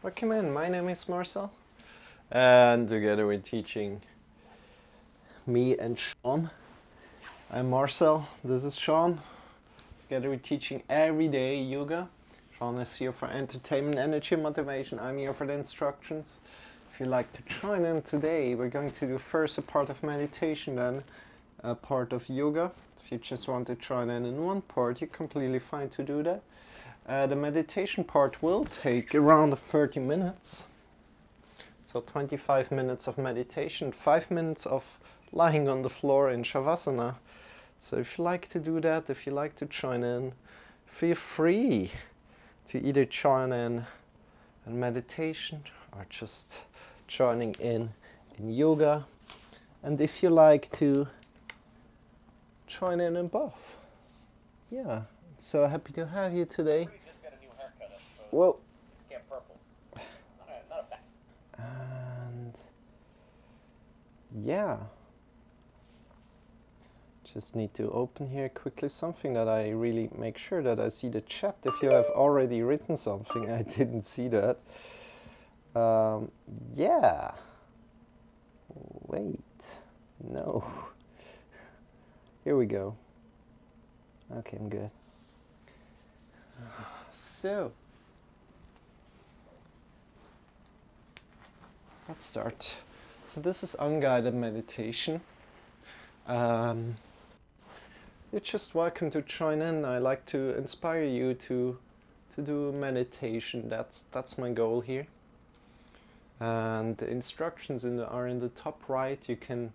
Welcome in, my name is Marcel, and together we're teaching me and Shawn. I'm Marcel, this is Shawn. Together we're teaching everyday yoga. Shawn is here for entertainment, energy, motivation. I'm here for the instructions. If you'd like to join in today, we're going to do first a part of meditation, then a part of yoga. If you just want to join in one part, you're completely fine to do that. The meditation part will take around 30 minutes. So 25 minutes of meditation, 5 minutes of lying on the floor in Shavasana. So if you like to do that, if you like to join in, feel free to either join in meditation or just joining in yoga. And if you like to join in both. Yeah, so happy to have you today. Just got a new haircut, I suppose. Whoa. Yeah, purple. Not a bad. And yeah, just need to open here quickly something that I really make sure that I see the chat. If you have already written something, I didn't see that. Yeah. Wait. No. Here we go. Okay, I'm good. So, let's start. So this is unguided meditation. You're just welcome to join in. I like to inspire you to do meditation. That's my goal here. And the instructions are in the top right. You can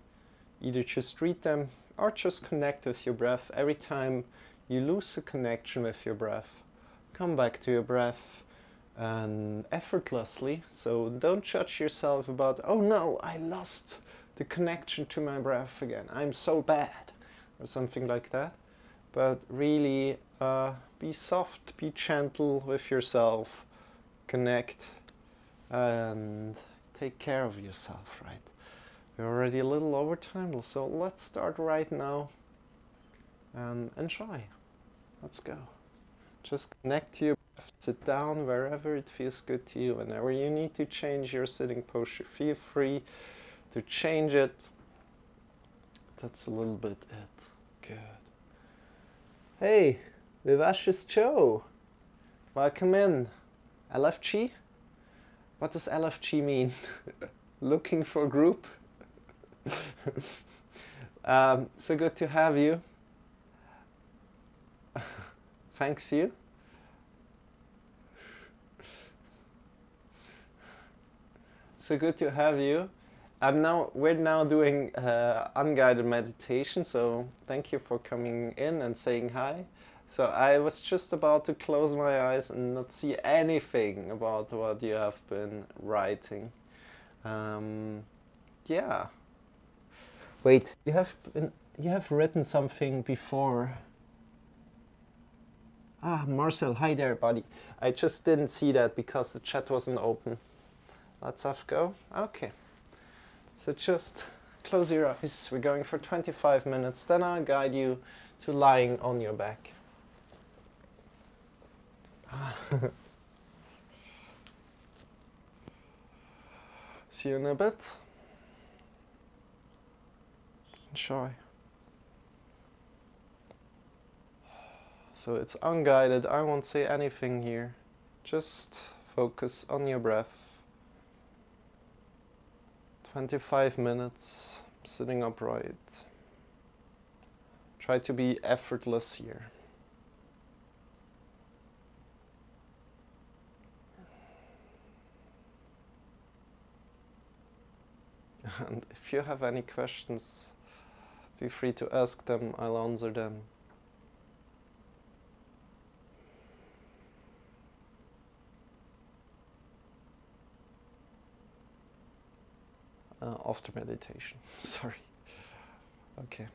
either just read them or just connect with your breath. Every time you lose the connection with your breath, come back to your breath and effortlessly. So don't judge yourself about, oh no, I lost the connection to my breath again, I'm so bad, or something like that. But really be soft, be gentle with yourself, connect and take care of yourself, right? We're already a little over time, so let's start right now and enjoy. Let's go. Just connect to your breath, sit down wherever it feels good to you. Whenever you need to change your sitting posture, feel free to change it. That's a little bit it. Good. Hey, Vivacious Joe. Welcome in. LFG? What does LFG mean? Looking for group? So good to have you. Thanks you. So good to have you. We're now doing unguided meditation, so thank you for coming in and saying hi. So I was just about to close my eyes and not see anything about what you have been writing. Yeah. Wait, you have written something before. Ah, Marcel, hi there, buddy. I just didn't see that because the chat wasn't open. Let's have go. Okay. So just close your eyes. We're going for 25 minutes. Then I'll guide you to lying on your back. See you in a bit. Enjoy. So it's unguided. I won't say anything here. Just focus on your breath. 25 minutes sitting upright. Try to be effortless here. And if you have any questions, feel free to ask them, I'll answer them. After meditation, sorry. Okay.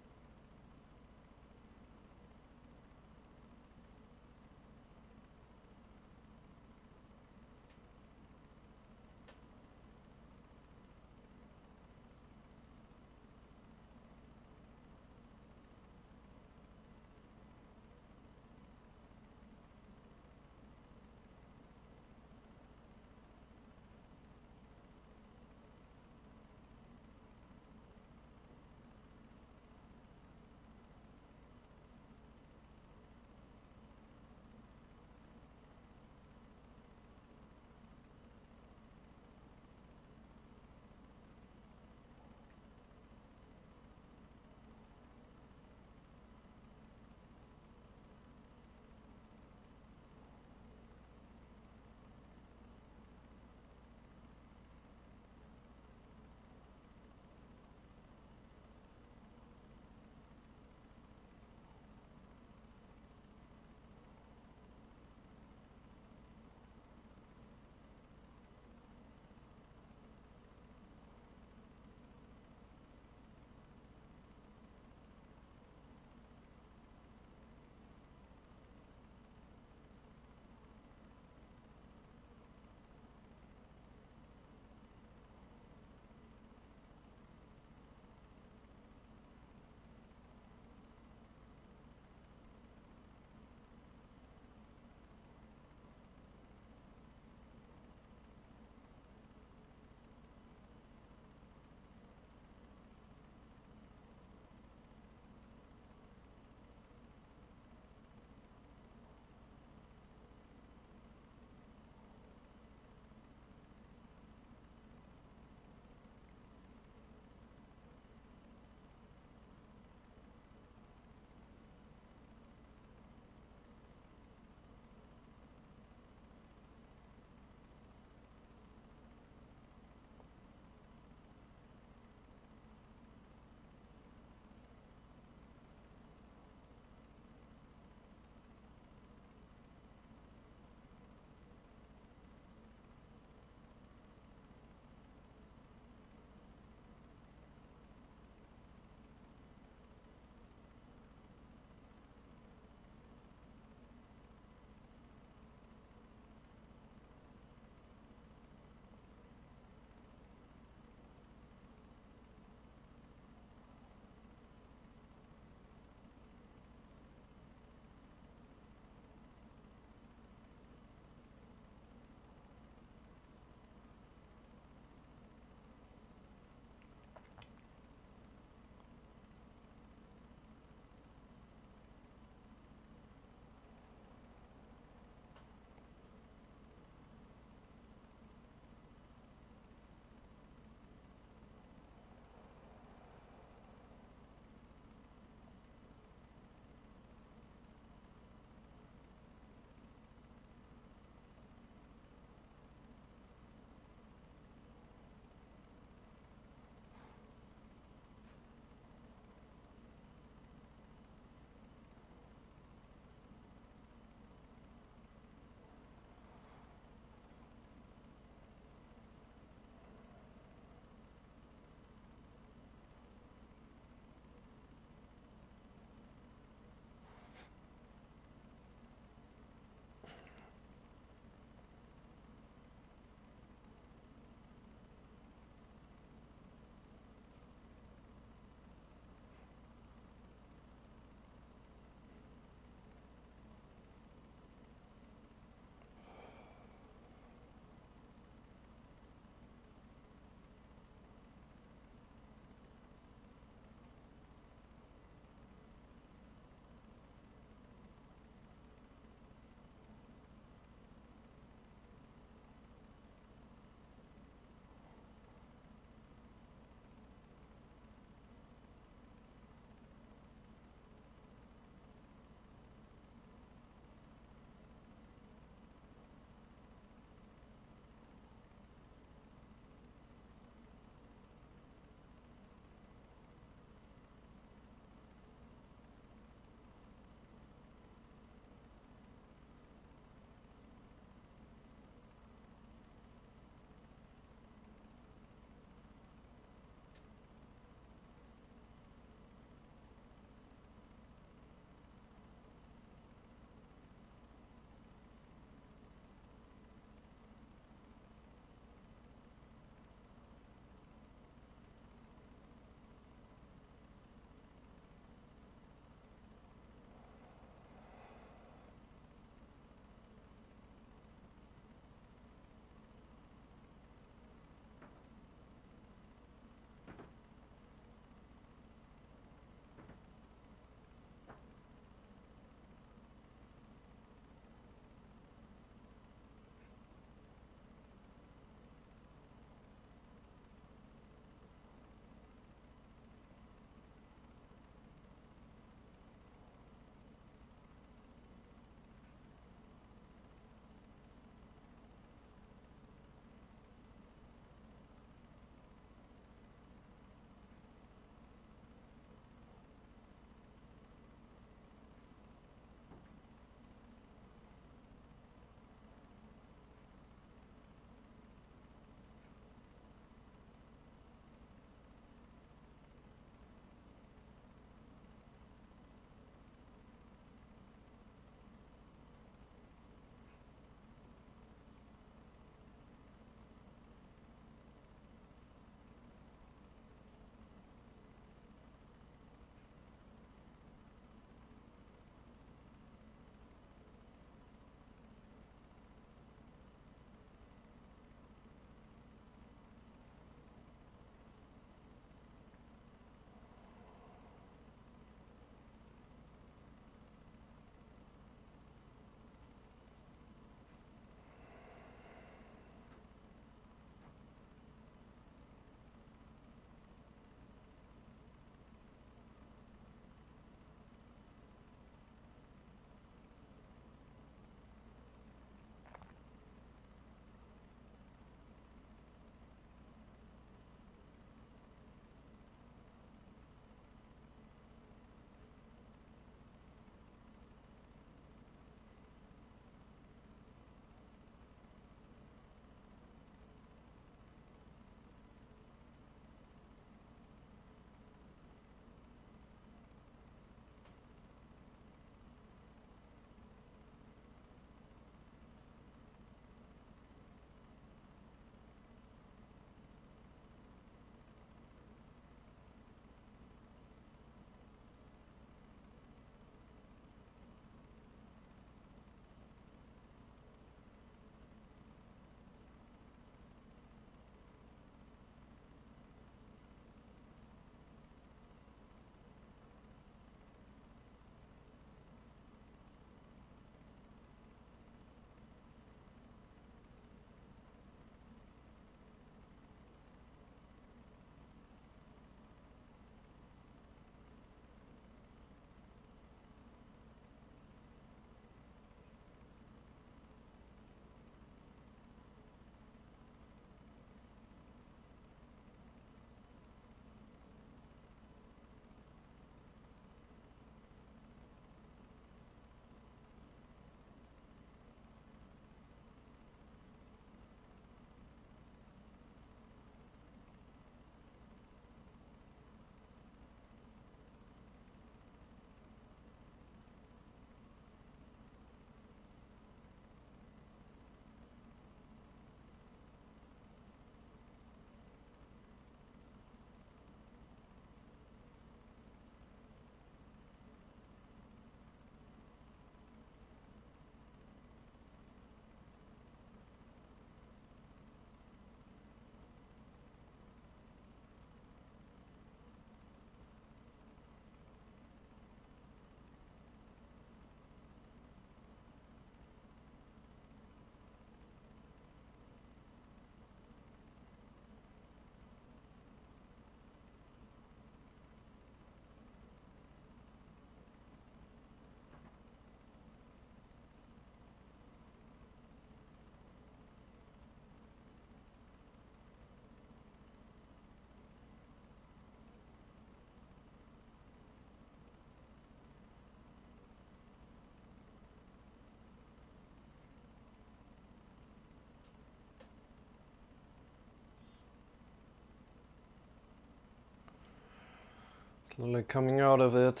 Slowly coming out of it,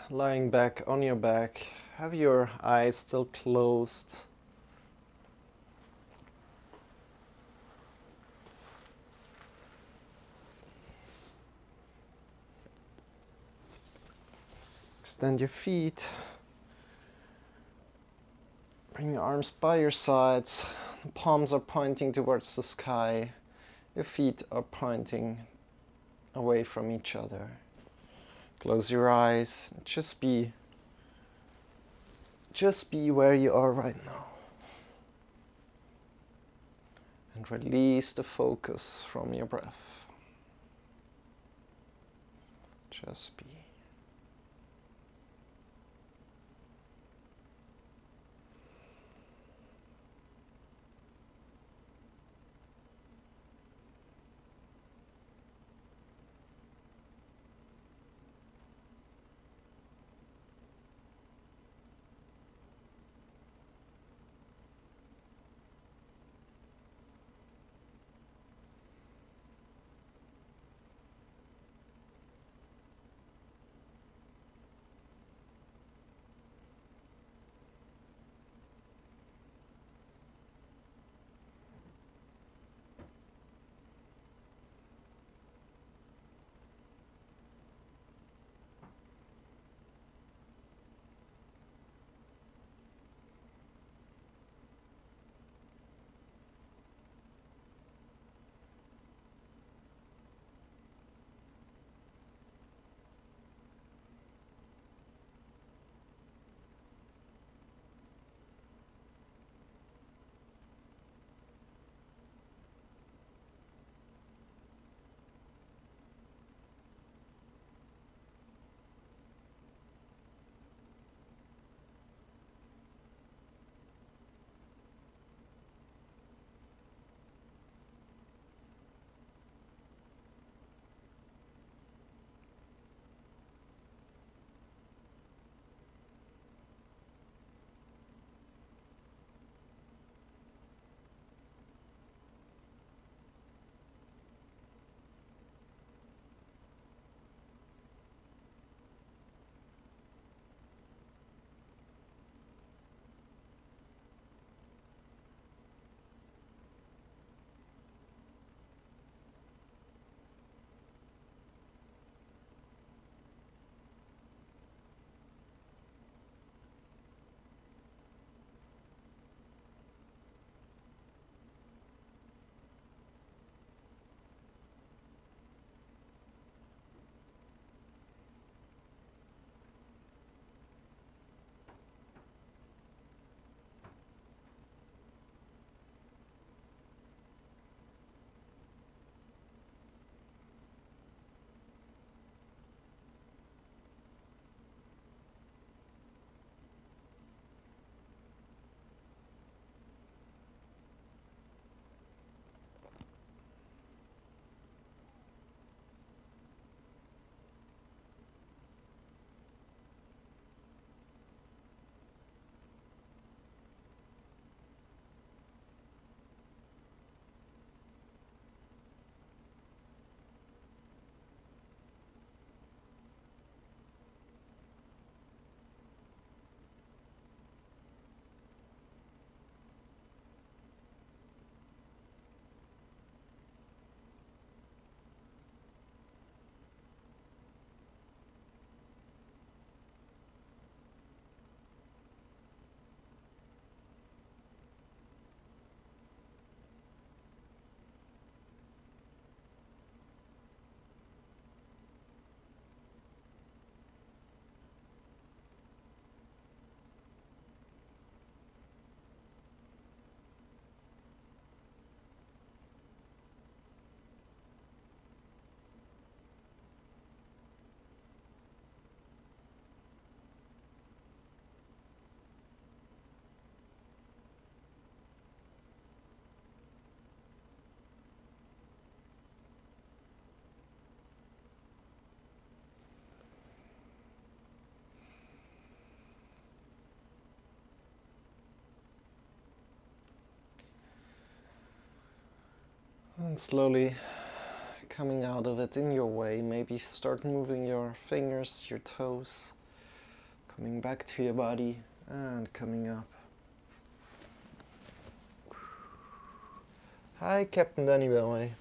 lying back on your back. Have your eyes still closed. Extend your feet. Bring your arms by your sides. The palms are pointing towards the sky. Your feet are pointing away from each other. Close your eyes. Just be where you are right now. And release the focus from your breath. Just be. And slowly coming out of it in your way. Maybe start moving your fingers, your toes, coming back to your body and coming up. Hi, Captain Danny, by the way.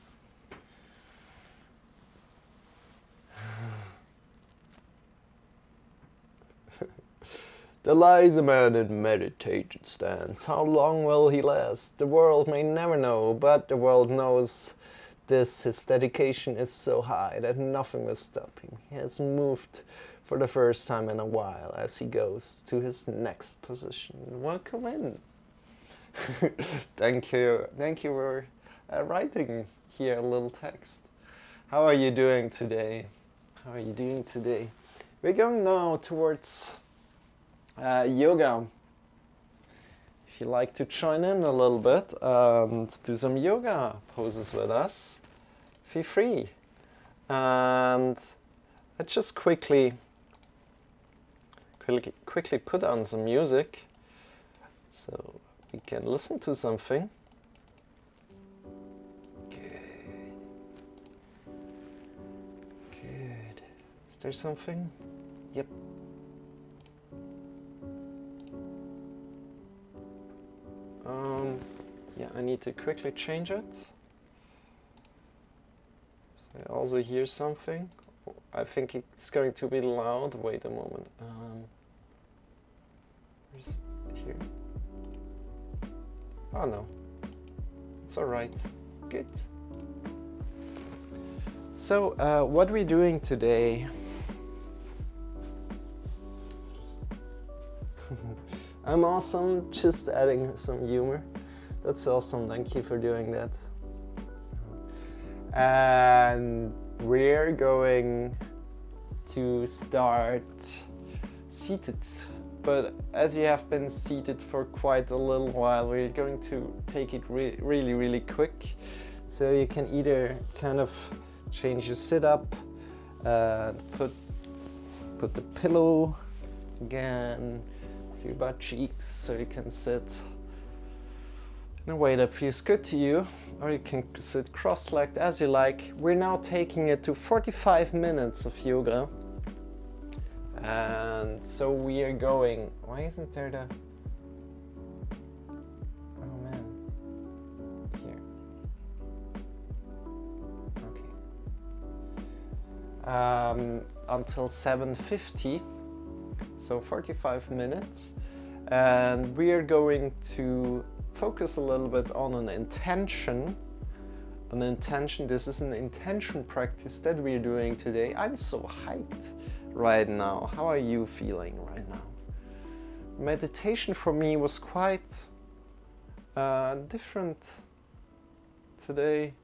There lies a man in meditation stance. How long will he last? The world may never know, but the world knows this. His dedication is so high that nothing will stop him. He has moved for the first time in a while as he goes to his next position. Welcome in. Thank you for writing here a little text. How are you doing today? How are you doing today? We're going now towards yoga. If you like to join in a little bit and do some yoga poses with us, feel free. And I just quickly put on some music so we can listen to something. Good. Is there something? Yep. Yeah, I need to quickly change it. So I also hear something. I think it's going to be loud. Wait a moment. Where's here? Oh no, it's all right. Good. So, what we're doing today? I'm awesome, just adding some humor. That's awesome, thank you for doing that. And we're going to start seated. But as you have been seated for quite a little while, we're going to take it really quick. So you can either kind of change your sit-up, put the pillow again to your butt cheeks so you can sit in a way that feels good to you, or you can sit cross-legged as you like. We're now taking it to 45 minutes of yoga, and so we are going. Why isn't there the... Oh man, here. Okay. Until 7:50. So 45 minutes, and we are going to focus a little bit on an intention. This is an intention practice that we're doing today. I'm so hyped right now. How are you feeling right now? Meditation for me was quite different today.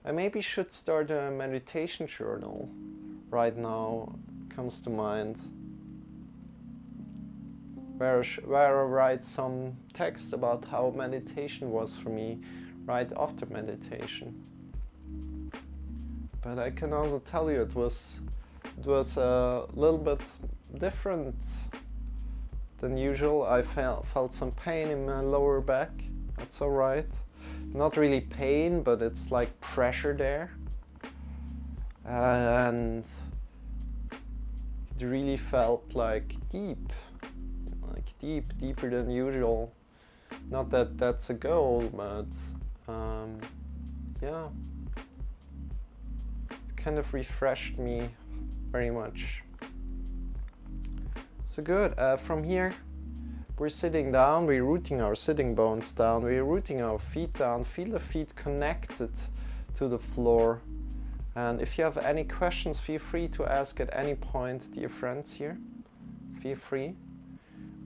I maybe should start a meditation journal right now, comes to mind. Where I write some text about how meditation was for me right after meditation. But I can also tell you it was a little bit different than usual. I felt some pain in my lower back. That's alright. Not really pain, but it's like pressure there. And it really felt like deeper than usual. Not that that's a goal, but yeah, it kind of refreshed me very much. So good. From here, we're sitting down, we're rooting our sitting bones down, we're rooting our feet down, feel the feet connected to the floor. And if you have any questions, feel free to ask at any point, dear friends here. Feel free.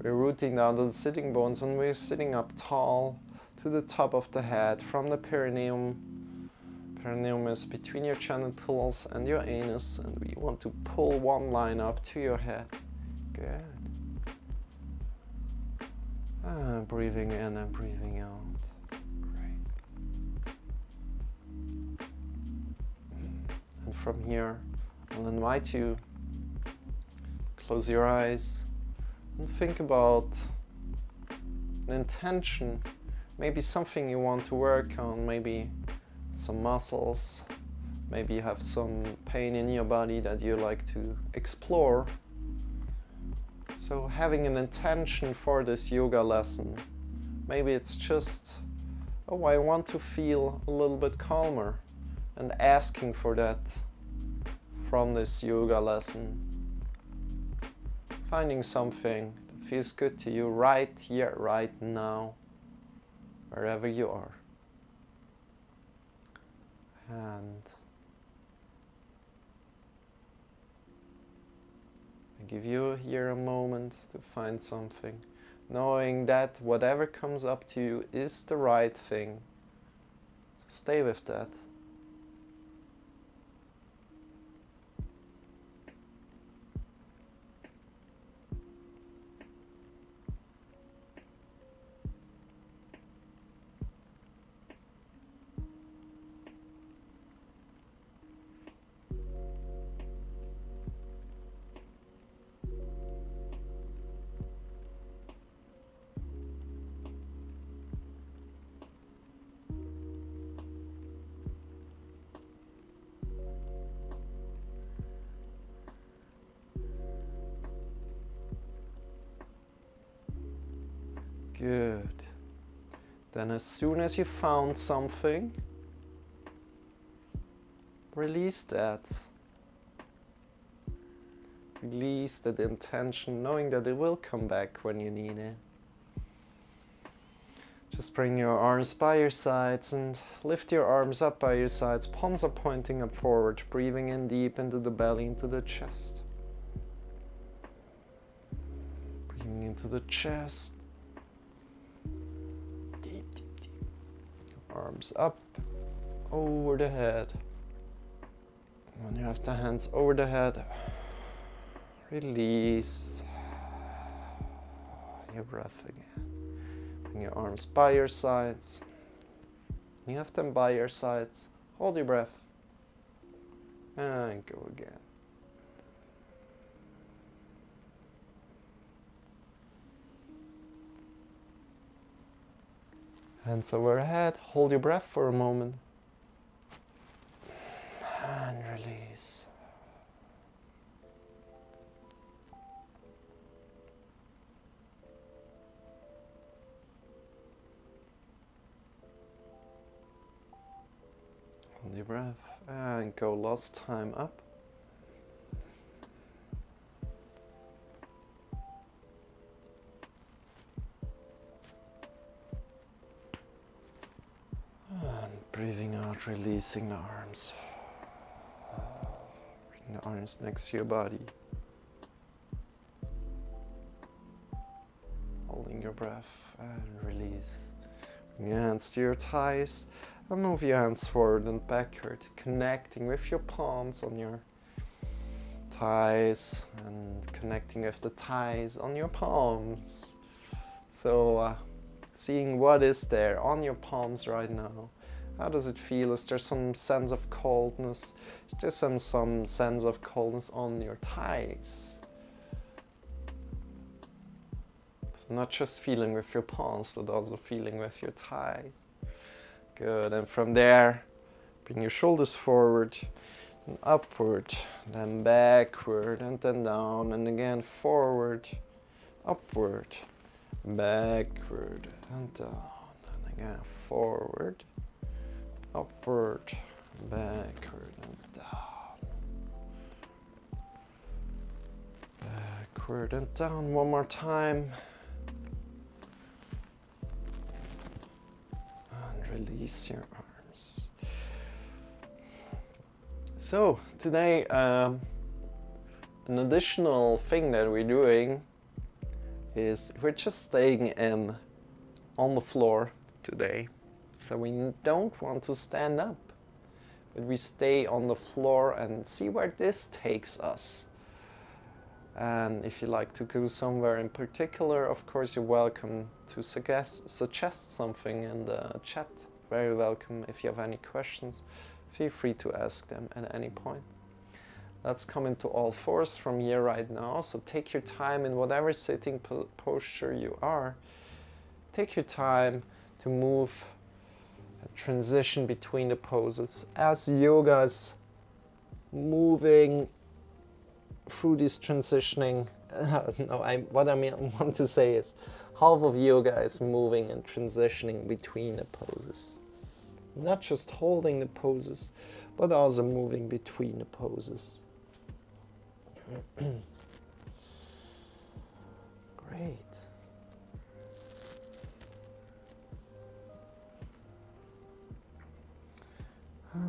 We're rooting down to the sitting bones, and we're sitting up tall to the top of the head from the perineum. Perineum is between your genitals and your anus, and we want to pull one line up to your head. Good. Breathing in and breathing out. Great. And from here, I'll invite you to close your eyes and think about an intention, maybe something you want to work on, maybe some muscles, Maybe you have some pain in your body that you like to explore. So having an intention for this yoga lesson, maybe it's just, oh, I want to feel a little bit calmer, and asking for that from this yoga lesson. Finding something that feels good to you right here, right now, wherever you are. And I give you here a moment to find something, knowing that whatever comes up to you is the right thing. So stay with that. Good. Then as soon as you found something, release that. Release that intention, knowing that it will come back when you need it. Just bring your arms by your sides and lift your arms up by your sides. Palms are pointing up forward, breathing in deep into the belly, into the chest. Breathing into the chest. Deep, deep, deep. Arms up, over the head. When you have the hands over the head, release your breath again. Bring your arms by your sides. When you have them by your sides, hold your breath and go again. Hands overhead, hold your breath for a moment and release. Hold your breath and go last time up. And breathing out, releasing the arms. Bring the arms next to your body. Holding your breath and release. Bring your hands to your thighs and move your hands forward and backward, connecting with your palms on your thighs and connecting with the thighs on your palms. So seeing what is there on your palms right now. How does it feel? Is there some sense of coldness? Is there some sense of coldness on your thighs? So not just feeling with your palms, but also feeling with your thighs. Good, and from there, bring your shoulders forward and upward, then backward, and then down, and again forward, upward, backward, and down, and again forward, upward, backward, and down, backward, and down. One more time. Release your arms. So today an additional thing that we're doing is we're just staying in on the floor today. So we don't want to stand up, but we stay on the floor and see where this takes us. And if you like to go somewhere in particular, of course you're welcome to suggest something in the chat. Very welcome. If you have any questions, feel free to ask them at any point. Let's come into all fours from here right now. So take your time in whatever sitting posture you are. Take your time to move a transition between the poses. As yoga is moving through this transitioning, no, what I want to say is half of yoga is moving and transitioning between the poses. Not just holding the poses, but also moving between the poses. Great.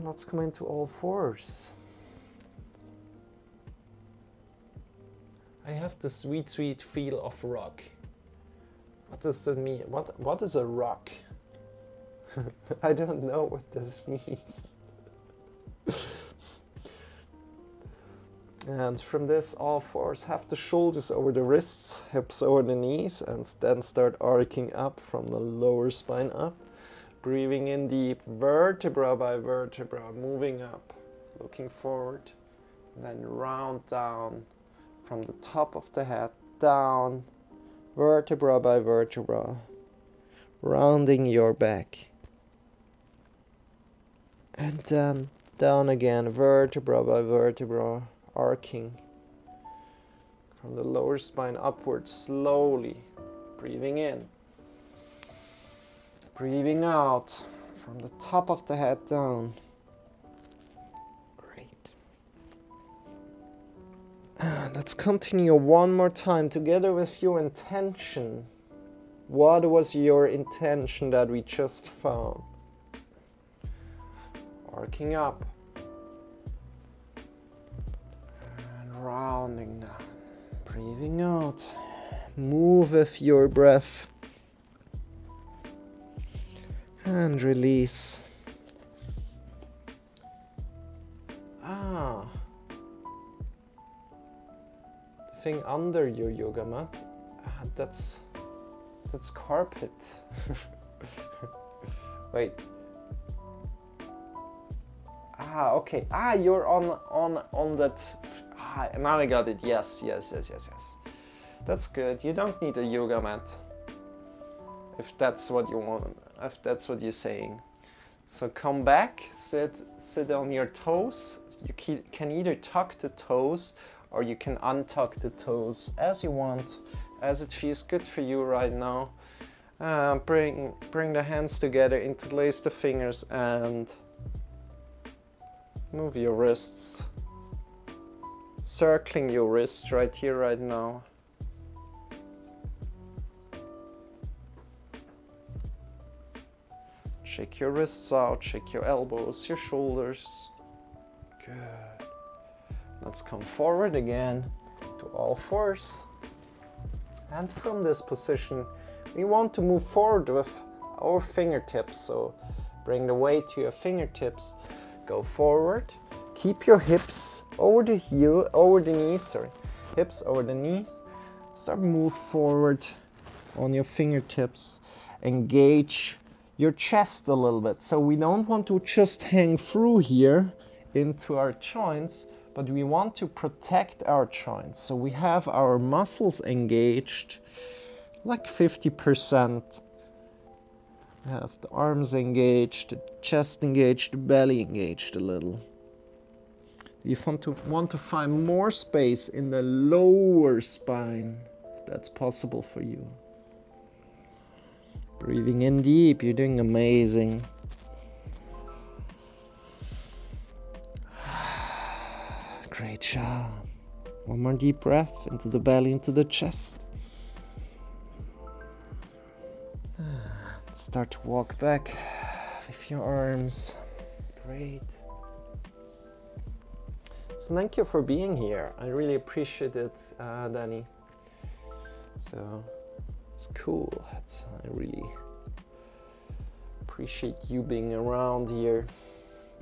Let's come into all fours. I have the sweet, sweet feel of rock. What does that mean? What is a rock? I don't know what this means. And from this, all fours, have the shoulders over the wrists, hips over the knees, and then start arcing up from the lower spine up. Breathing in deep, vertebra by vertebra, moving up, looking forward, then round down from the top of the head, down, vertebra by vertebra, rounding your back. And then down again, vertebra by vertebra, arcing from the lower spine upwards, slowly, breathing in. Breathing out from the top of the head down. Great. Let's continue one more time together with your intention. What was your intention that we just found? Arcing up. And rounding down. Breathing out. Move with your breath. And release. The thing under your yoga mat, that's carpet. Wait. Okay. You're on that. Now I got it. Yes. That's good. You don't need a yoga mat. If that's what you want, if that's what you're saying. So come back, sit on your toes. You can either tuck the toes or you can untuck the toes as you want, as it feels good for you right now. Bring the hands together, interlace the fingers and move your wrists. Circling your wrists right here, right now. Shake your wrists out, shake your elbows, your shoulders. Good. Let's come forward again to all fours. And from this position, we want to move forward with our fingertips. So bring the weight to your fingertips. Go forward. Keep your hips over the knees, hips over the knees. Start move forward on your fingertips. Engage your chest a little bit. So we don't want to just hang through here into our joints, but we want to protect our joints. So we have our muscles engaged, like 50%. We have the arms engaged, the chest engaged, the belly engaged a little. You want to find more space in the lower spine, if that's possible for you. Breathing in deep, you're doing amazing. Great job. One more deep breath into the belly, into the chest. Start to walk back with your arms. Great. So thank you for being here. I really appreciate it, Danny. So it's cool. I really appreciate you being around here.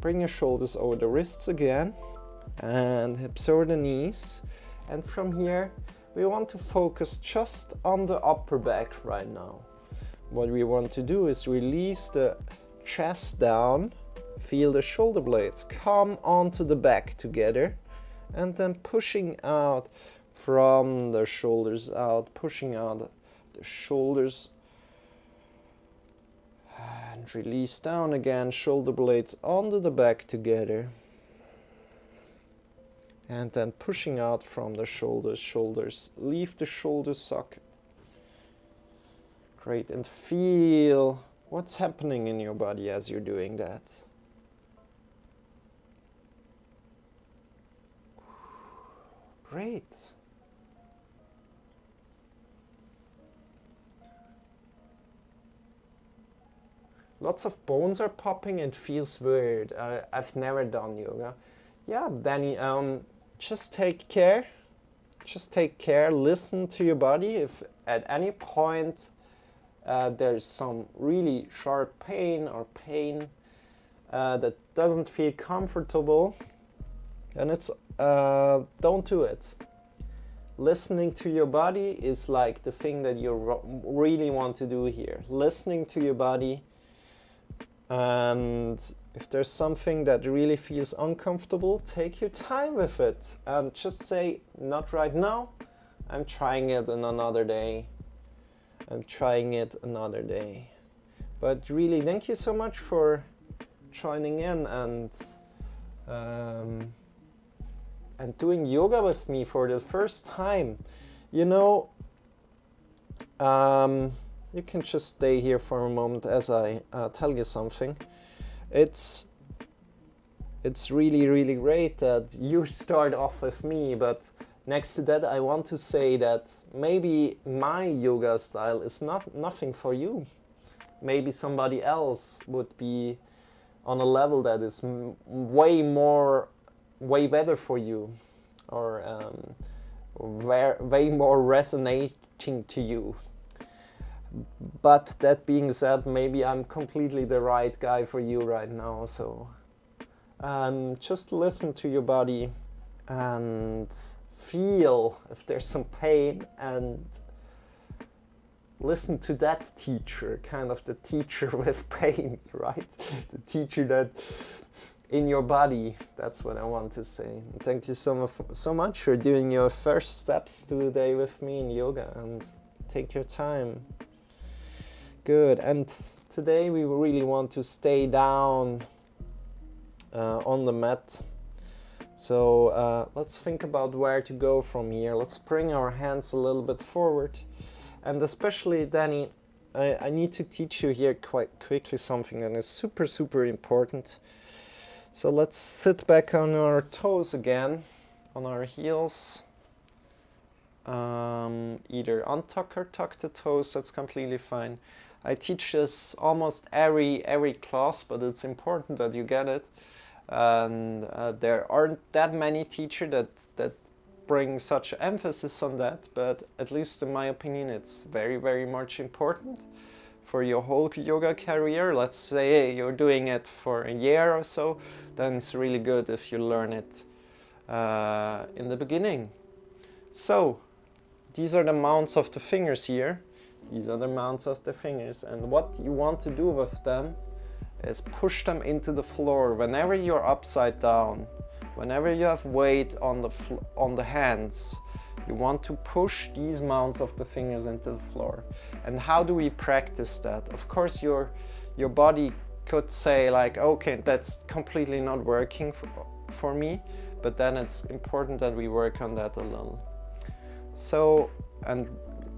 Bring your shoulders over the wrists again and hips over the knees. And from here, we want to focus just on the upper back right now. What we want to do is release the chest down, feel the shoulder blades come onto the back together, and then pushing out from the shoulders out, pushing out the shoulders, And release down again, shoulder blades onto the back together. And then pushing out from the shoulders, leave the shoulder socket. Great, and feel what's happening in your body as you're doing that. Great. Lots of bones are popping, it feels weird. I've never done yoga. Yeah, Danny, just take care. Just take care, listen to your body. If at any point there's some really sharp pain or pain that doesn't feel comfortable, then it's don't do it. Listening to your body is like the thing that you really want to do here. Listening to your body, and if there's something that really feels uncomfortable, take your time with it and just say, not right now, I'm trying it on another day. I'm trying it another day. But really, thank you so much for joining in and doing yoga with me for the first time. You know, you can just stay here for a moment as I tell you something. It's really, really great that you start off with me, but next to that I want to say that maybe my yoga style is nothing for you. Maybe somebody else would be on a level that is way better for you, or way more resonating to you. But that being said, maybe I'm completely the right guy for you right now. So just listen to your body and feel if there's some pain, and listen to that teacher, kind of the teacher with pain, right? The teacher that in your body. That's what I want to say. And thank you so much for doing your first steps today with me in yoga, and take your time. Good. And today we really want to stay down on the mat. So let's think about where to go from here. Let's bring our hands a little bit forward. And especially, Danny, I need to teach you here quite quickly something that is super, super important. So let's sit back on our toes again, on our heels. Either untuck or tuck the toes, that's completely fine. I teach this almost every class, but it's important that you get it. And there aren't that many teachers that bring such emphasis on that, but at least in my opinion it's very, very much important for your whole yoga career. Let's say you're doing it for a year or so, then it's really good if you learn it in the beginning. So these are the mounts of the fingers here. These are the mounts of the fingers, and what you want to do with them is push them into the floor whenever you're upside down. Whenever you have weight on the hands, you want to push these mounts of the fingers into the floor. And how do we practice that? Of course, your body could say like, okay, that's completely not working for me, but then it's important that we work on that a little. So, and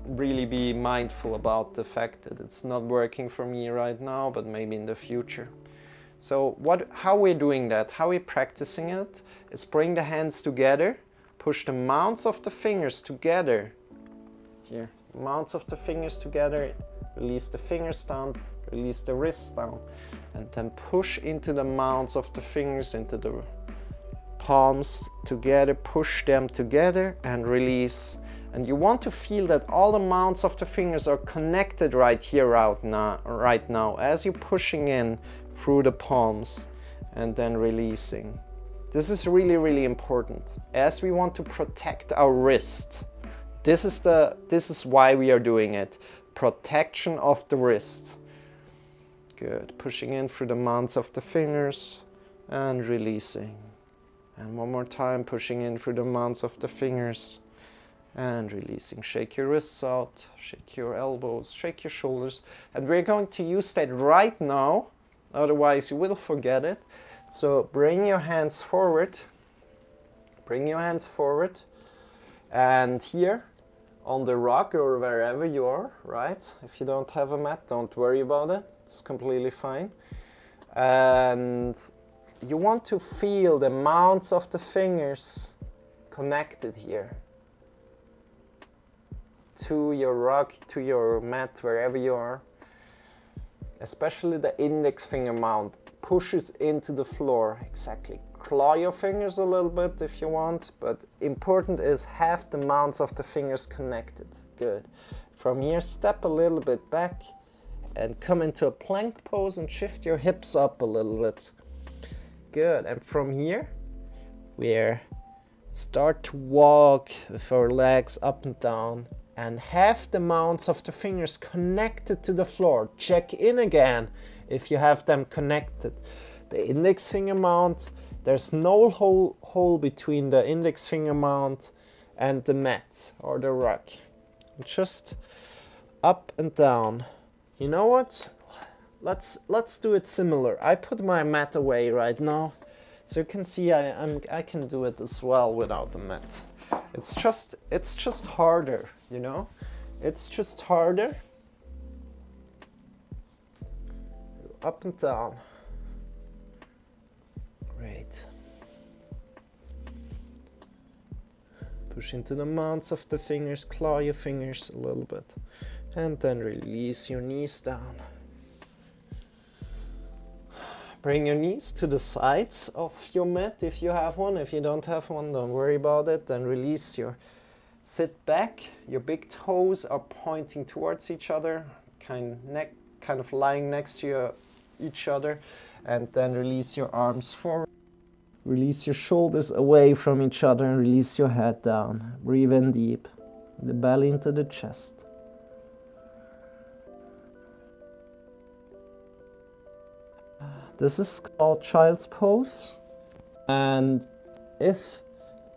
really be mindful about the fact that it's not working for me right now, but maybe in the future. So how we're doing that, how we're practicing it, is bring the hands together, push the mounts of the fingers together. Here, mounts of the fingers together, release the fingers down, release the wrists down, and then push into the mounts of the fingers, into the palms together, push them together and release. And you want to feel that all the mounts of the fingers are connected right here, right now, as you're pushing in through the palms and then releasing. This is really, really important, as we want to protect our wrist. This is why we are doing it. Protection of the wrist. Good. Pushing in through the mounts of the fingers and releasing. And one more time, pushing in through the mounts of the fingers and releasing. Shake your wrists out, shake your elbows, shake your shoulders. And we're going to use that right now, otherwise you will forget it. So bring your hands forward, bring your hands forward, and here on the rug or wherever you are, right? If you don't have a mat, don't worry about it, it's completely fine. And you want to feel the mounts of the fingers connected here to your rug, to your mat, wherever you are. Especially the index finger mount pushes into the floor. Exactly. Claw your fingers a little bit if you want, but important is have the mounts of the fingers connected. Good. From here, step a little bit back and come into a plank pose and shift your hips up a little bit. Good. And from here, we start to walk with our legs up and down and have the mounts of the fingers connected to the floor. Check in again if you have them connected. The index finger mount, there's no hole between the index finger mount and the mat or the rug. Just up and down. You know what? Let's do it similar. I put my mat away right now, so you can see I can do it as well without the mat. It's just harder, you know? It's just harder. Up and down. Great. Push into the mounts of the fingers, claw your fingers a little bit, and then release your knees down. Bring your knees to the sides of your mat if you have one. If you don't have one, don't worry about it. Then release your sit back. Your big toes are pointing towards each other, kind of lying next to each other. And then release your arms forward. Release your shoulders away from each other and release your head down. Breathe in deep. The belly into the chest. This is called child's pose, and if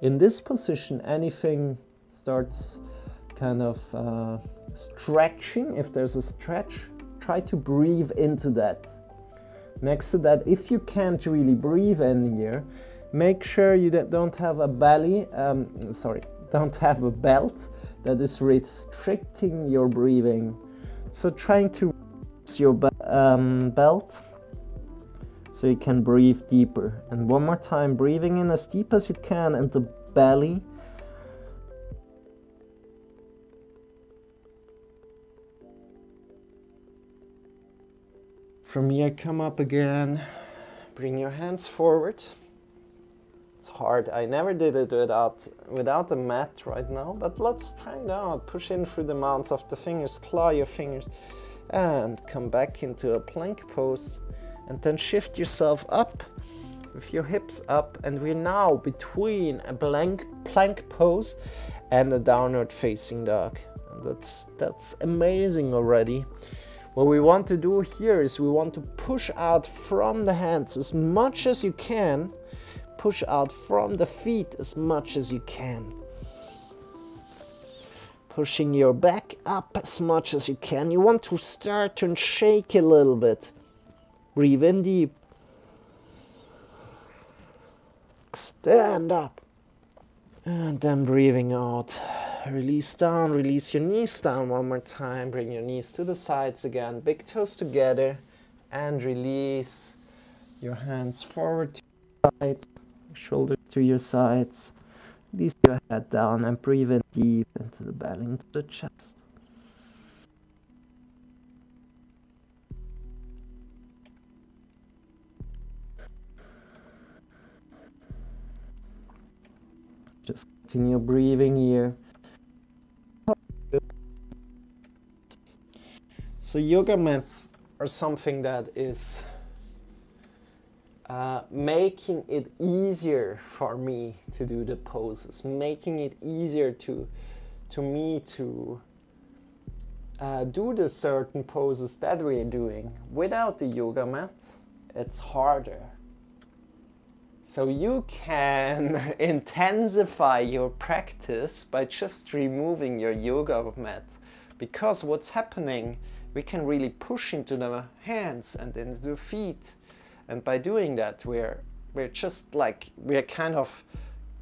in this position anything starts kind of stretching, if there's a stretch, try to breathe into that. Next to that, if you can't really breathe in here, make sure you don't have a don't have a belt that is restricting your breathing. So trying to reduce your belt so you can breathe deeper. And one more time, breathing in as deep as you can into belly. From here, come up again. Bring your hands forward. It's hard. I never did it without a mat right now, but let's try it out. Push in through the mounts of the fingers, claw your fingers, and come back into a plank pose. And then shift yourself up with your hips up, and we're now between a plank pose and a downward facing dog. And that's amazing already. What we want to do here is we want to push out from the hands as much as you can, push out from the feet as much as you can. Pushing your back up as much as you can. You want to start and shake a little bit. Breathe in deep. Stand up. And then breathing out. Release down, release your knees down one more time. Bring your knees to the sides again. Big toes together. And release your hands forward to your sides. Shoulders to your sides. Release your head down and breathe in deep into the belly, into the chest. Just continue breathing here. So yoga mats are something that is making it easier for me to do the poses, making it easier to me to do the certain poses that we're doing. Without the yoga mat, it's harder. So you can intensify your practice by just removing your yoga mat, because what's happening, we can really push into the hands and into the feet, and by doing that we're just like, we're kind of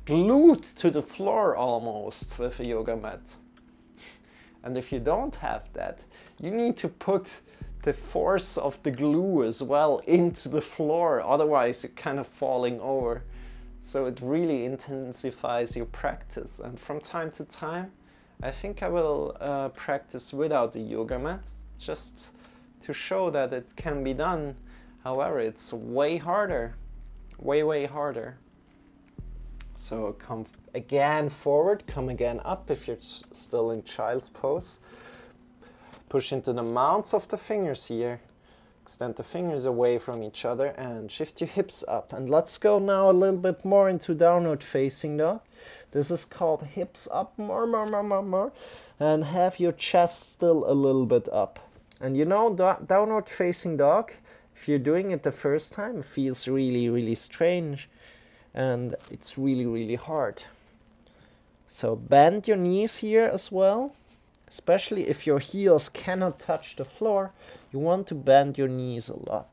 glued to the floor almost with a yoga mat. And if you don't have that, you need to put the force of the glue as well into the floor, otherwise you're kind of falling over. So it really intensifies your practice. And from time to time, I think I will practice without the yoga mat, just to show that it can be done. However, it's way harder, way harder. So come again forward, come again up if you're still in child's pose. Push into the mounts of the fingers here. Extend the fingers away from each other and shift your hips up. And let's go now a little bit more into downward facing dog. This is called hips up, more. And have your chest still a little bit up. And you know, downward facing dog, if you're doing it the first time, it feels really strange. And it's really hard. So bend your knees here as well. Especially if your heels cannot touch the floor, you want to bend your knees a lot.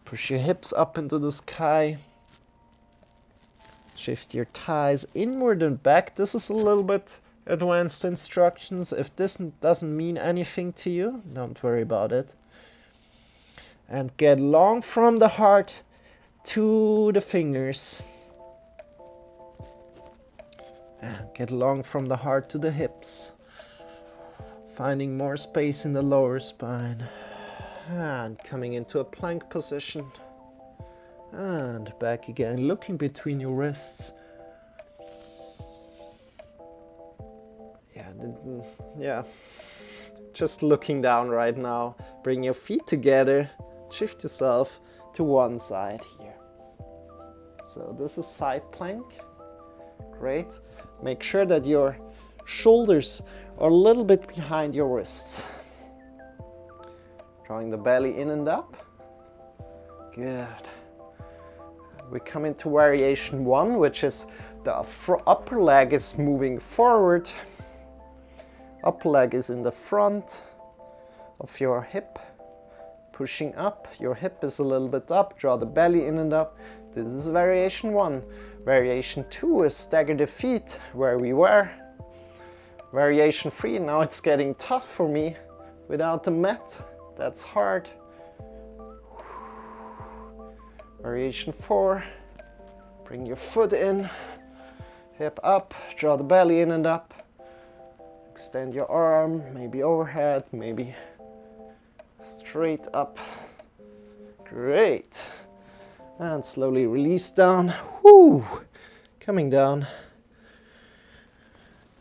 Push your hips up into the sky. Shift your thighs inward and back. This is a little bit advanced instructions. If this doesn't mean anything to you, don't worry about it. And get long from the heart to the fingers. And get long from the heart to the hips. Finding more space in the lower spine. And coming into a plank position. And back again, looking between your wrists. Yeah. Just looking down right now. Bring your feet together. Shift yourself to one side here. So this is side plank. Great. Make sure that your shoulders are a little bit behind your wrists. Drawing the belly in and up. Good. We come into variation 1, which is the upper leg is moving forward. Upper leg is in the front of your hip. Pushing up. Your hip is a little bit up. Draw the belly in and up. This is variation 1. Variation 2 is stagger the feet where we were. Variation 3, now it's getting tough for me without the mat. That's hard. Variation 4, bring your foot in, hip up, draw the belly in and up. Extend your arm, maybe overhead, maybe straight up. Great. And slowly release down. Whoo! Coming down.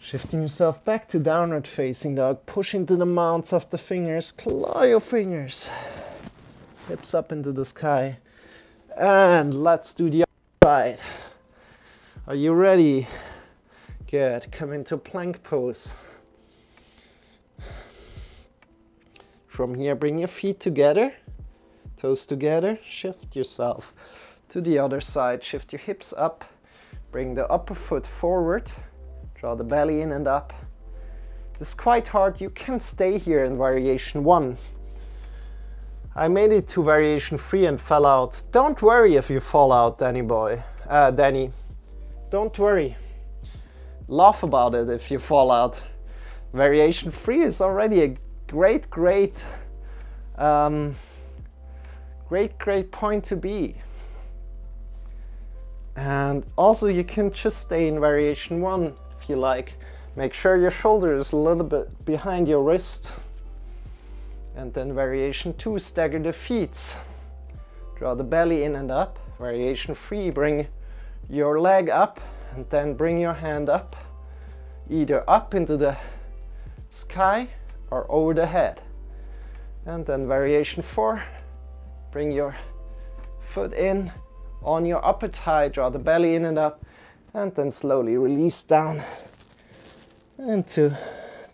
Shifting yourself back to downward facing dog. Push into the mounts of the fingers. Claw your fingers. Hips up into the sky. And let's do the other side. Are you ready? Good. Come into plank pose. From here, bring your feet together. Toes together. Shift yourself to the other side. Shift your hips up. Bring the upper foot forward. Draw the belly in and up. This is quite hard. You can stay here in variation 1. I made it to variation 3 and fell out. Don't worry if you fall out, Danny. Don't worry. Laugh about it if you fall out. Variation 3 is already a great point to be. And also you can just stay in variation 1 if you like. Make sure your shoulder is a little bit behind your wrist. And then variation 2, stagger the feet. Draw the belly in and up. Variation 3, bring your leg up and then bring your hand up. Either up into the sky or over the head. And then variation 4, bring your foot in on your upper thigh, draw the belly in and up, and then slowly release down into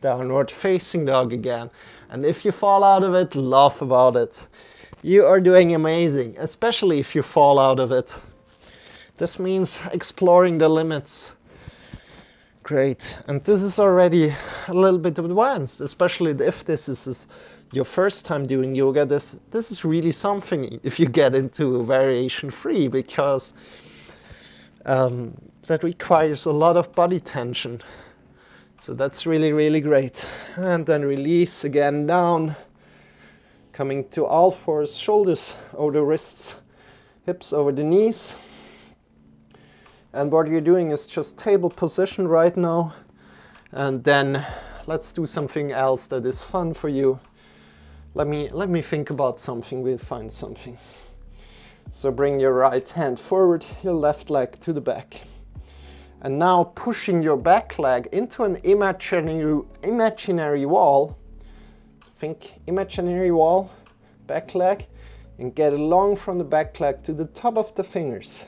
downward facing dog again. And if you fall out of it, laugh about it. You are doing amazing, especially if you fall out of it. This means exploring the limits. Great. And this is already a little bit advanced, especially if this is your first time doing yoga. This is really something if you get into variation free, because that requires a lot of body tension. So that's really, really great. And then release again down, coming to all fours, shoulders over the wrists, hips over the knees. And what you're doing is just table position right now. And then let's do something else that is fun for you. Let me think about something, we'll find something. So bring your right hand forward, your left leg to the back. And now pushing your back leg into an imaginary wall. Think imaginary wall, back leg, and get along from the back leg to the top of the fingers.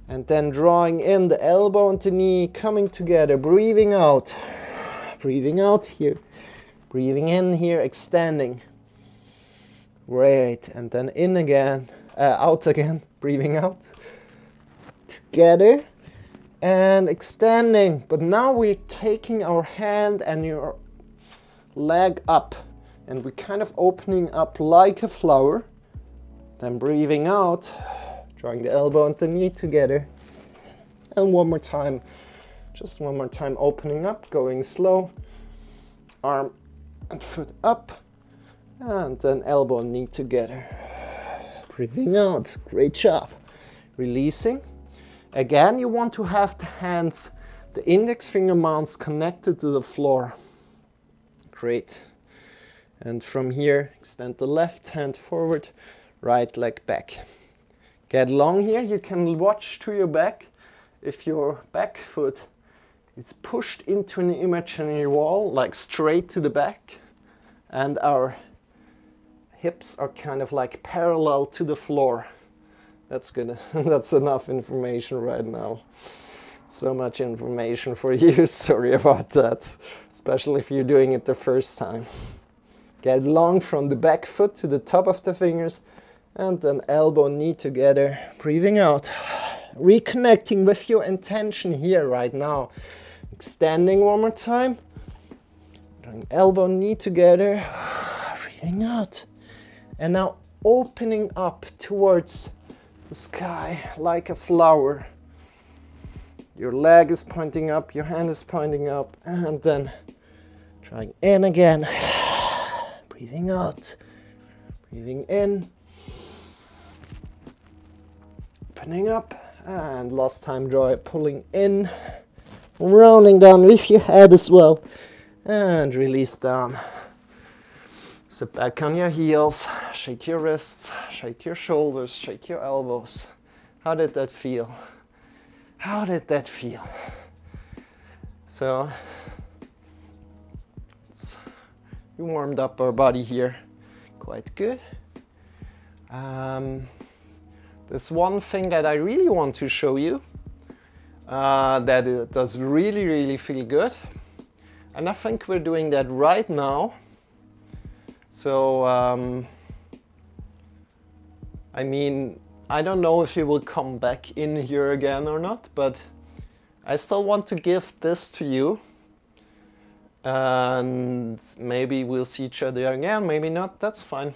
And then drawing in the elbow and the knee, coming together, breathing out. Breathing out here. Breathing in here, extending. Great. And then in again, out again, breathing out. Together and extending. But now we're taking our hand and your leg up. And we're kind of opening up like a flower. Then breathing out. Drawing the elbow and the knee together. And one more time, just one more time, opening up, going slow. Arm and foot up. And then elbow and knee together. Breathing out, great job. Releasing. Again, you want to have the hands, the index finger mounts connected to the floor. Great. And from here, extend the left hand forward, right leg back. Get long here, you can watch to your back. If your back foot is pushed into an imaginary wall, like straight to the back, and our hips are kind of like parallel to the floor. That's good. That's enough information right now. So much information for you, sorry about that. Especially if you're doing it the first time. Get long from the back foot to the top of the fingers. And then elbow, knee together, breathing out. Reconnecting with your intention here right now. Extending one more time. Drawing elbow, knee together, breathing out. And now opening up towards the sky like a flower. Your leg is pointing up, your hand is pointing up, and then drawing in again. Breathing out, breathing in. Opening up, and last time draw it, pulling in, rounding down with your head as well, and release down. Sit back on your heels, shake your wrists, shake your shoulders, shake your elbows. How did that feel? How did that feel? So, we warmed up our body here quite good. There's one thing that I really want to show you that it does really, really feel good. And I think we're doing that right now. So, I mean, I don't know if you will come back in here again or not, but I still want to give this to you. And maybe we'll see each other again, maybe not, that's fine.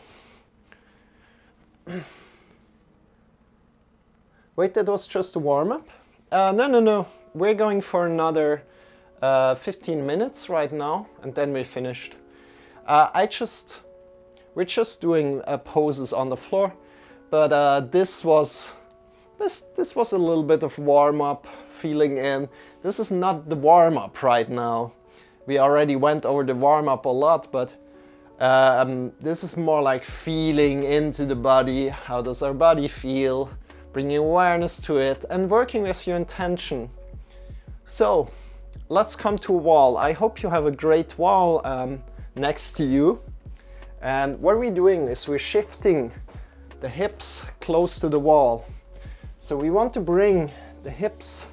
Wait, that was just a warm-up? No. We're going for another 15 minutes right now, and then we're finished. We're just doing poses on the floor, but this was a little bit of warm-up, feeling in. This is not the warm-up right now. We already went over the warm-up a lot, but this is more like feeling into the body. How does our body feel? Bringing awareness to it and working with your intention. So let's come to a wall. I hope you have a great wall next to you. And what we're doing is we're shifting the hips close to the wall. So we want to bring the hips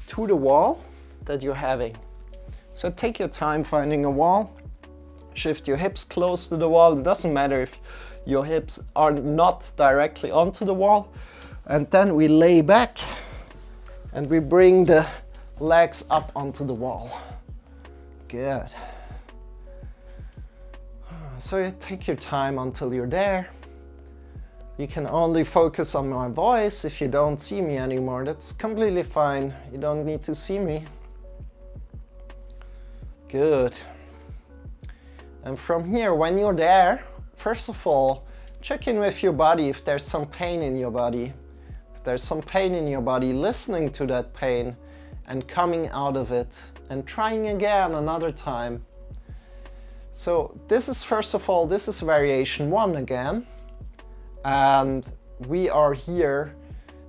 to the wall that you're having. So take your time finding a wall. Shift your hips close to the wall. It doesn't matter if your hips are not directly onto the wall. And then we lay back and we bring the legs up onto the wall. Good. So you take your time until you're there. You can only focus on my voice. If you don't see me anymore, that's completely fine. You don't need to see me. Good. And from here, when you're there, first of all, check in with your body if there's some pain in your body. If there's some pain in your body, listening to that pain and coming out of it and trying again another time. So this is, first of all, this is variation 1 again. And we are here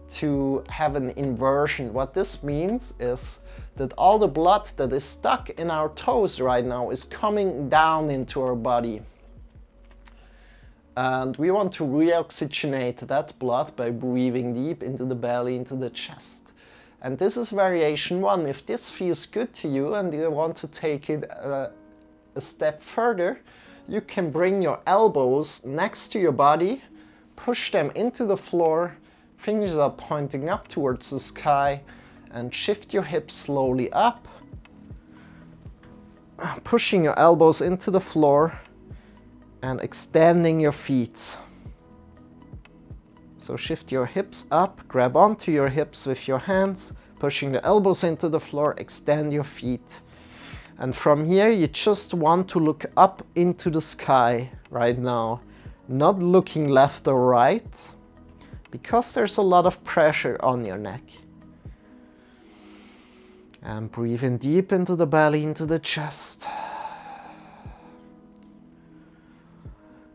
to have an inversion. What this means is that all the blood that is stuck in our toes right now is coming down into our body. And we want to reoxygenate that blood by breathing deep into the belly, into the chest. And this is variation 1. If this feels good to you and you want to take it a step further, you can bring your elbows next to your body, push them into the floor, fingers are pointing up towards the sky, and shift your hips slowly up, pushing your elbows into the floor and extending your feet. So shift your hips up, grab onto your hips with your hands, pushing the elbows into the floor, extend your feet. And from here you just want to look up into the sky right now, not looking left or right, because there's a lot of pressure on your neck. And breathe in deep into the belly, into the chest.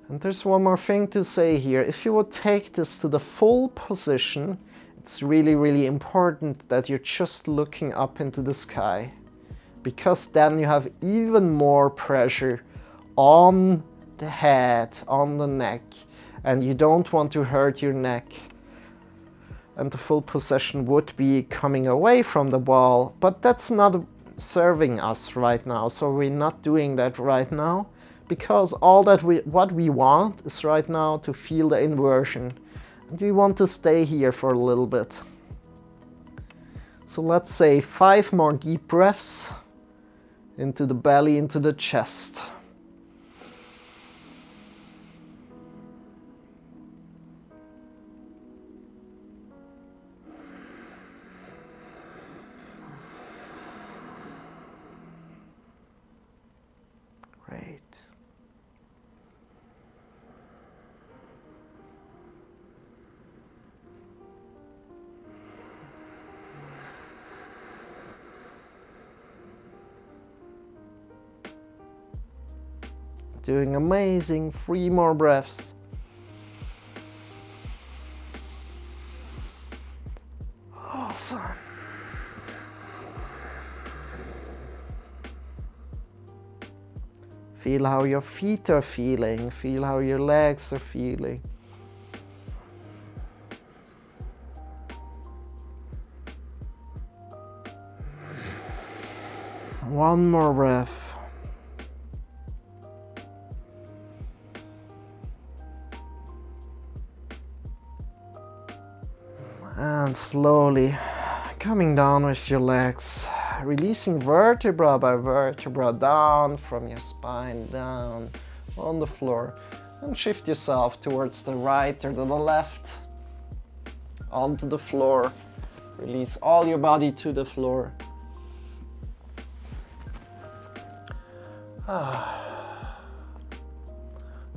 And there's one more thing to say here. If you would take this to the full position, it's really, really important that you're just looking up into the sky, because then you have even more pressure on the head, on the neck, and you don't want to hurt your neck. And the full position would be coming away from the wall, but that's not serving us right now, so we're not doing that right now, because all that what we want is right now to feel the inversion, and we want to stay here for a little bit. So let's say 5 more deep breaths into the belly, into the chest. Great. Doing amazing. 3 more breaths. Awesome. Feel how your feet are feeling. Feel how your legs are feeling. One more breath. And slowly coming down with your legs, releasing vertebra by vertebra down from your spine, down on the floor, and shift yourself towards the right or to the left, onto the floor. Release all your body to the floor.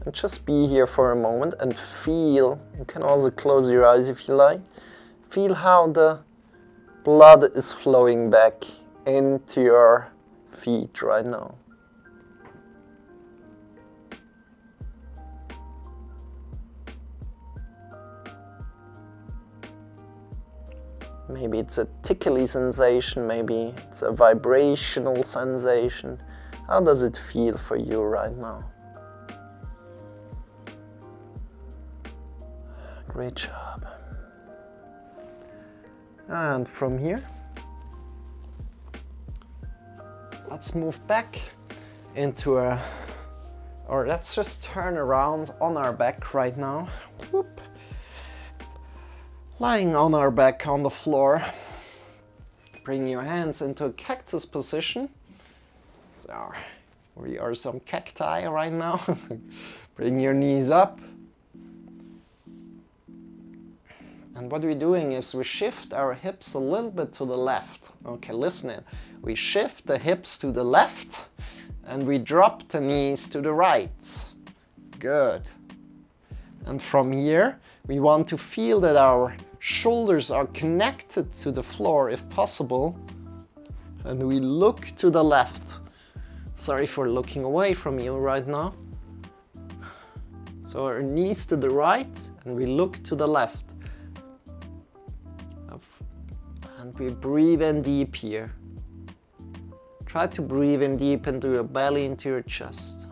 And just be here for a moment and feel. You can also close your eyes if you like. Feel how the blood is flowing back into your feet right now. Maybe it's a tickly sensation, maybe it's a vibrational sensation. How does it feel for you right now? Great job. And from here, let's move back into a Or let's just turn around on our back right now. Whoop. Lying on our back on the floor. Bring your hands into a cactus position. So we are some cacti right now. Bring your knees up. And what we're doing is we shift our hips a little bit to the left. Okay, listen in. We shift the hips to the left and we drop the knees to the right. Good. And from here, we want to feel that our shoulders are connected to the floor if possible. And we look to the left. Sorry for looking away from you right now. So our knees to the right and we look to the left. And we breathe in deep here. Try to breathe in deep into your belly, into your chest.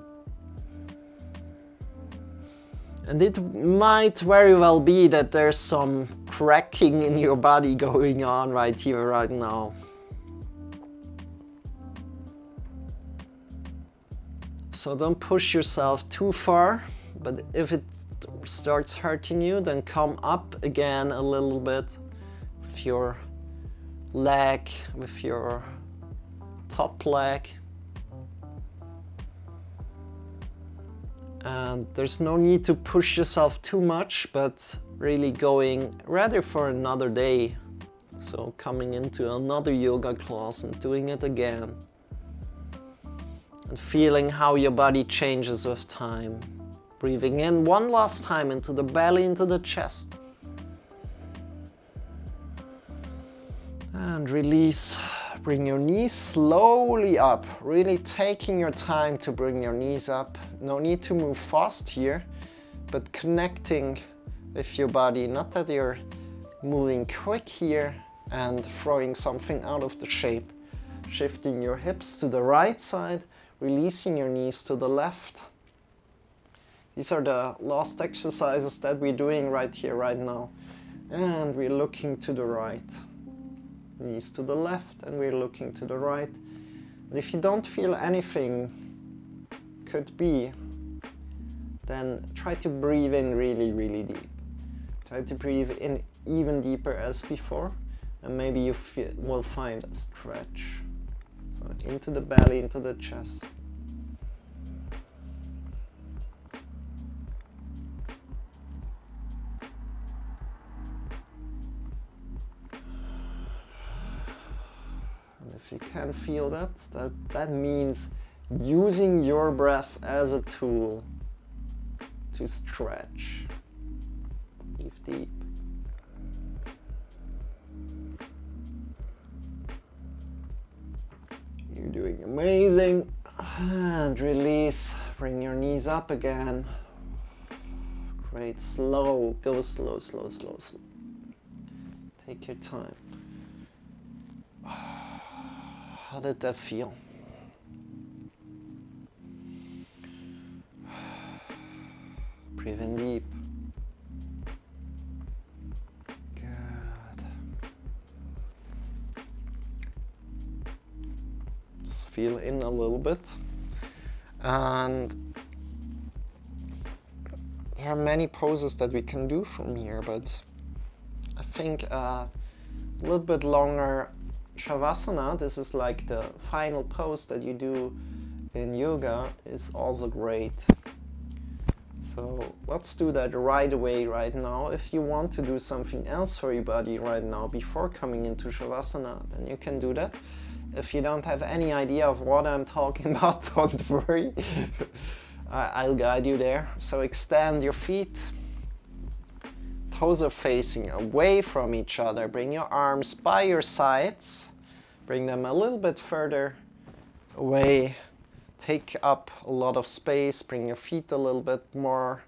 And it might very well be that there's some cracking in your body going on right here, right now. So don't push yourself too far, but if it starts hurting you, then come up again a little bit with your leg, with your top leg. And there's no need to push yourself too much, but really going ready for another day. So coming into another yoga class and doing it again. And feeling how your body changes with time. Breathing in one last time into the belly, into the chest. And release. Bring your knees slowly up, really taking your time to bring your knees up. No need to move fast here, but connecting with your body. Not that you're moving quick here and throwing something out of the shape. Shifting your hips to the right side, releasing your knees to the left. These are the last exercises that we're doing right here, right now. And we're looking to the right. Knees to the left and we're looking to the right. And if you don't feel anything, could be, then try to breathe in really, really deep. Try to breathe in even deeper as before, and maybe you will find a stretch. So into the belly, into the chest. If you can feel that means using your breath as a tool to stretch. Breathe deep. You're doing amazing. And release. Bring your knees up again. Great. Slow. Go slow, slow, slow, slow. Take your time. How did that feel? Breathe in deep. Good. Just feel in a little bit. And there are many poses that we can do from here, but I think a little bit longer Shavasana, this is like the final pose that you do in yoga, is also great. So let's do that right away, right now. If you want to do something else for your body right now before coming into Shavasana, then you can do that. If you don't have any idea of what I'm talking about, don't worry. I'll guide you there. So extend your feet. Toes are facing away from each other. Bring your arms by your sides. Bring them a little bit further away. Take up a lot of space. Bring your feet a little bit more.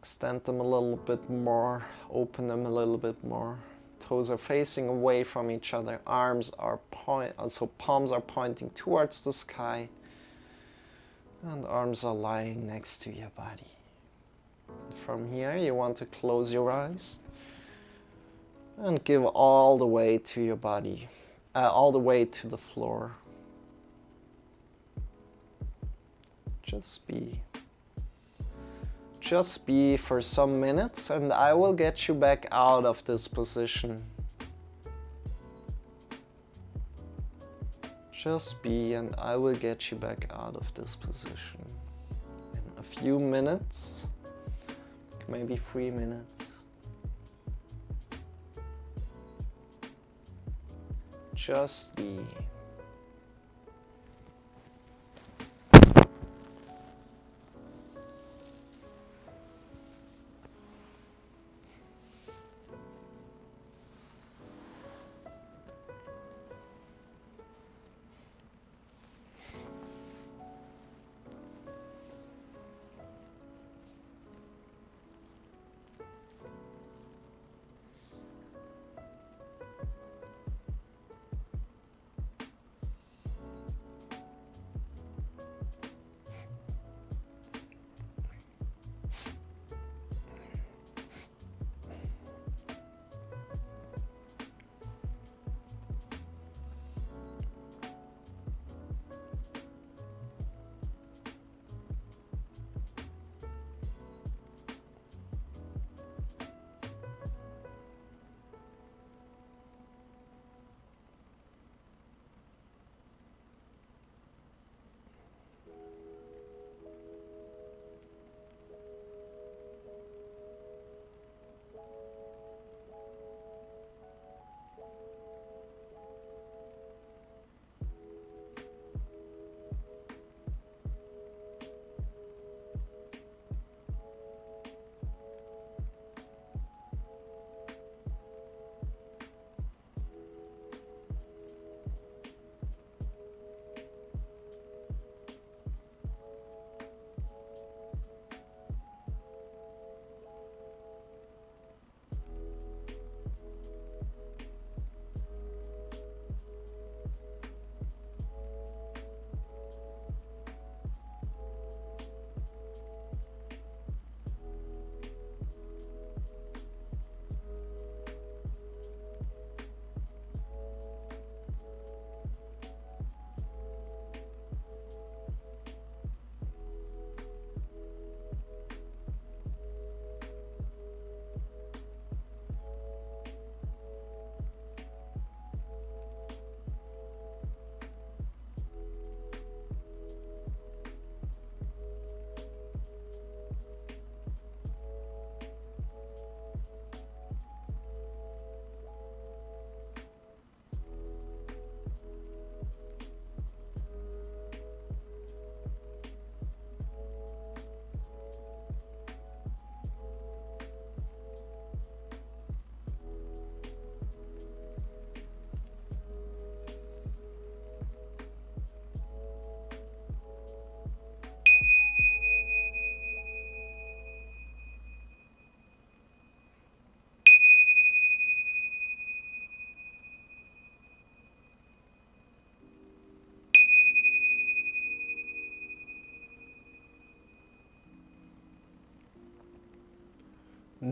Extend them a little bit more. Open them a little bit more. Toes are facing away from each other. Arms are palms are pointing towards the sky. And arms are lying next to your body. From here, you want to close your eyes and give all the way to your body, all the way to the floor. Just be. Just be for some minutes and I will get you back out of this position. Just be and I will get you back out of this position. In a few minutes, maybe 3 minutes. Just be.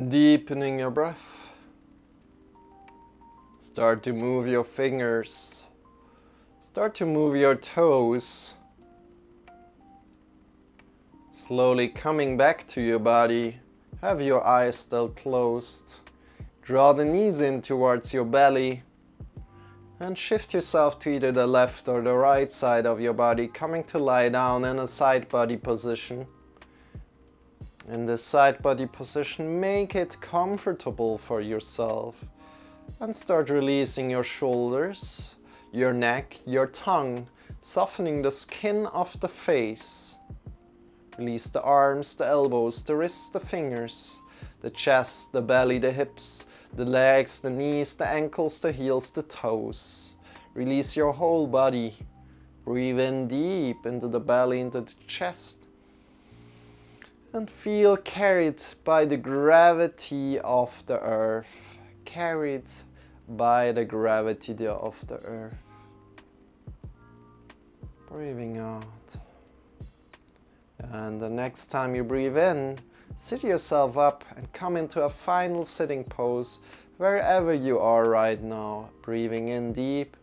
Deepening your breath. Start to move your fingers. Start to move your toes. Slowly coming back to your body. Have your eyes still closed. Draw the knees in towards your belly. And shift yourself to either the left or the right side of your body, coming to lie down in a side body position. In this side body position, make it comfortable for yourself and start releasing your shoulders, your neck, your tongue, softening the skin of the face. Release the arms, the elbows, the wrists, the fingers, the chest, the belly, the hips, the legs, the knees, the ankles, the heels, the toes. Release your whole body. Breathe in deep into the belly, into the chest. And feel carried by the gravity of the earth. Carried by the gravity of the earth. Breathing out. And the next time you breathe in, sit yourself up and come into a final sitting pose wherever you are right now. Breathing in deep.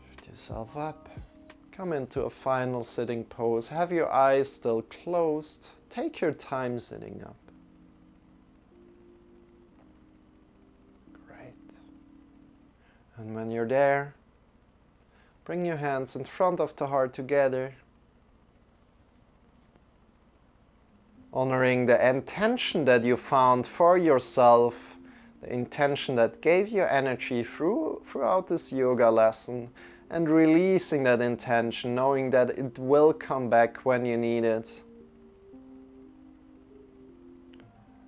Shift yourself up. Come into a final sitting pose. Have your eyes still closed. Take your time sitting up. Great. And when you're there, bring your hands in front of the heart together, honoring the intention that you found for yourself, the intention that gave you energy throughout this yoga lesson, and releasing that intention, knowing that it will come back when you need it.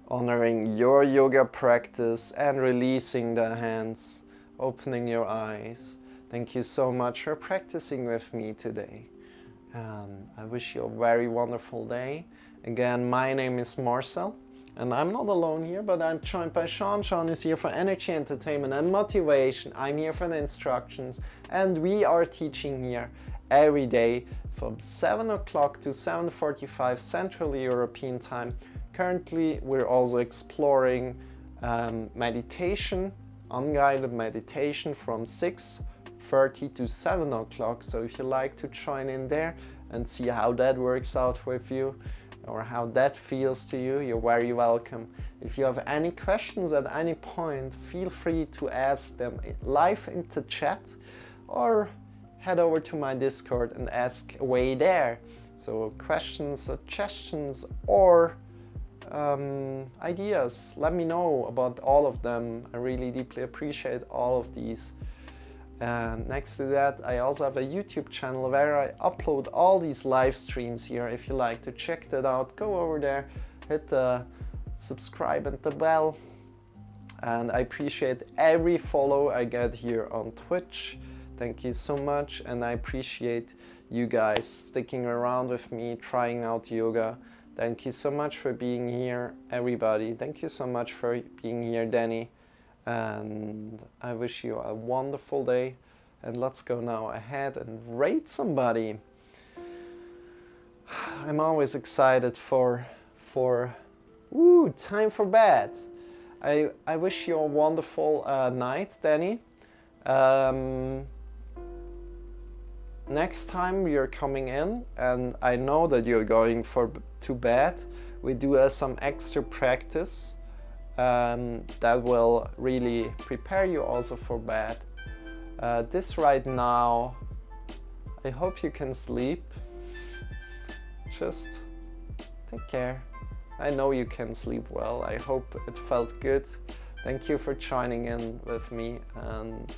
Honoring your yoga practice and releasing the hands, opening your eyes. Thank you so much for practicing with me today. I wish you a very wonderful day. Again, my name is Marcel, and I'm not alone here, but I'm joined by Shawn. Shawn is here for energy, entertainment, and motivation. I'm here for the instructions, and we are teaching here every day from 7 o'clock to 7:45 Central European Time. Currently, we're also exploring meditation, unguided meditation from 6:30 to 7 o'clock. So if you like to join in there and see how that works out with you or how that feels to you, you're very welcome. If you have any questions at any point, feel free to ask them live in the chat or head over to my Discord and ask away there. So questions, suggestions, or ideas, let me know about all of them. I really deeply appreciate all of these. And next to that, I also have a YouTube channel where I upload all these live streams here. If you like to check that out, go over there, hit the subscribe and the bell. And I appreciate every follow I get here on Twitch. Thank you so much, and I appreciate you guys sticking around with me, trying out yoga. Thank you so much for being here, everybody. Thank you so much for being here, Danny. And I wish you a wonderful day. And let's go now ahead and rate somebody. I'm always excited for time for bed. I wish you a wonderful night, Danny. Next time you're coming in, and I know that you're going to bed, we do some extra practice that will really prepare you also for bed. This right now, I hope you can sleep. Just take care. I know you can sleep well. I hope it felt good. Thank you for joining in with me, and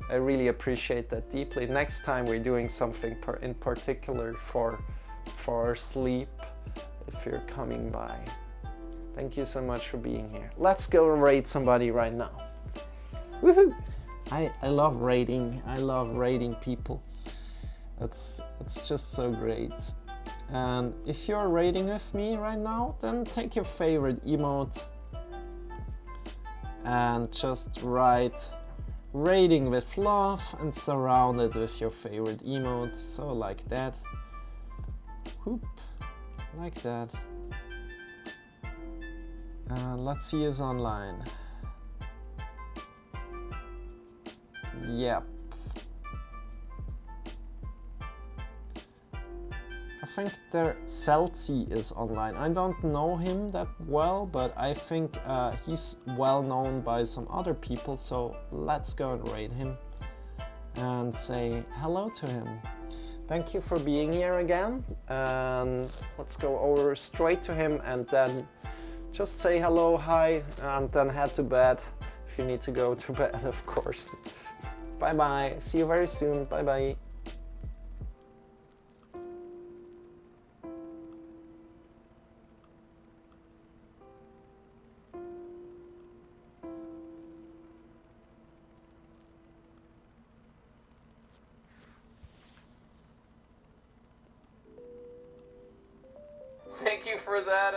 I really appreciate that deeply. Next time we're doing something in particular for sleep, if you're coming by. Thank you so much for being here. Let's go rate somebody right now. Woohoo! I love rating. I love rating people. It's just so great. And if you're rating with me right now, then take your favorite emote and just write rating with love and surround it with your favorite emote. So like that. Whoop. Like that. Let's see us online. Yep. I think Celsi is online. I don't know him that well, but I think he's well known by some other people, so let's go and rate him and say hello to him. Thank you for being here again, and let's go over straight to him and then just say hello, hi, and then head to bed if you need to go to bed, of course. Bye bye, see you very soon, bye bye. Thank you for that